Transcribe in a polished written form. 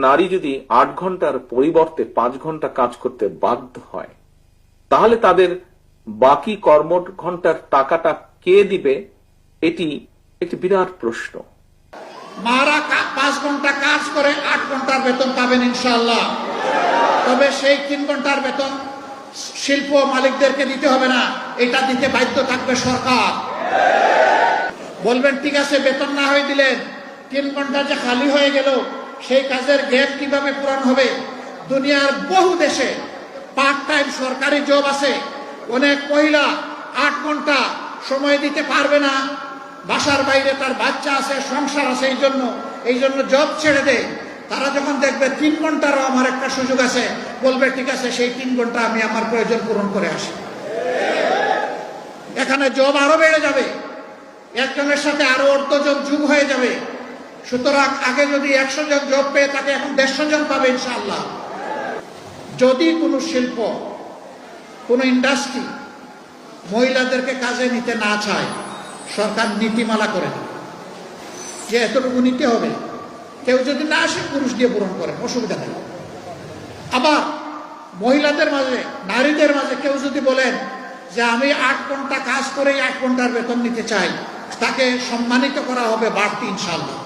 নারী যদি 8 ঘন্টার পরিবর্তে 5 ঘন্টা কাজ করতে বাধ্য হয়, তাহলে তাদের বাকি কর্ম ঘন্টার টাকাটা কে দিবে? এটি একটি বিরাট প্রশ্ন। মারা 5 ঘন্টা কাজ করে 8 ঘন্টার বেতন পাবেন ইনশাআল্লাহ। তবে সেই 3 ঘন্টার বেতন শিল্প মালিকদেরকে দিতে হবে না, এটা দিতে বাধ্য থাকবে সরকার। বলবেন ঠিক আছে, বেতন না হয়ে দিলেন, 3 ঘন্টা যে খালি হয়ে গেল, সেই কাজের গ্যাপ কিভাবে পূরণ হবে? দুনিয়ার বহু দেশে পার্ট টাইম সরকারি জব আছে। অনেক মহিলা 8 ঘন্টা সময় দিতে পারবে না, বাসার বাইরে তার বাচ্চা আছে, সংসার আছে, এই জন্য জব ছেড়ে দেয়। তারা যখন দেখবে 3 ঘন্টারও আমার একটা সুযোগ আছে, বলবে ঠিক আছে, সেই 3 ঘন্টা আমি আমার প্রয়োজন পূরণ করে আসি। এখানে জব আরো বেড়ে যাবে, একজনের সাথে আরো 1/2 জন যোগ হয়ে যাবে। সুতরাং আগে যদি 100 জন জব পেয়ে থাকে, এখন 150 জন পাবে ইনশাআল্লাহ। যদি কোনো শিল্প, কোনো ইন্ডাস্ট্রি মহিলাদেরকে কাজে নিতে না চায়, সরকার নীতিমালা করে দেবে যে এতটুকু নিতে হবে। কেউ যদি না আসে, পুরুষ দিয়ে পূরণ করে, অসুবিধা নেই। আবার মহিলাদের মাঝে, নারীদের মাঝে কেউ যদি বলেন যে আমি 8 ঘন্টা কাজ করেই 8 ঘন্টার বেতন নিতে চাই, তাকে সম্মানিত করা হবে বাড়তি ইনশাআল্লাহ।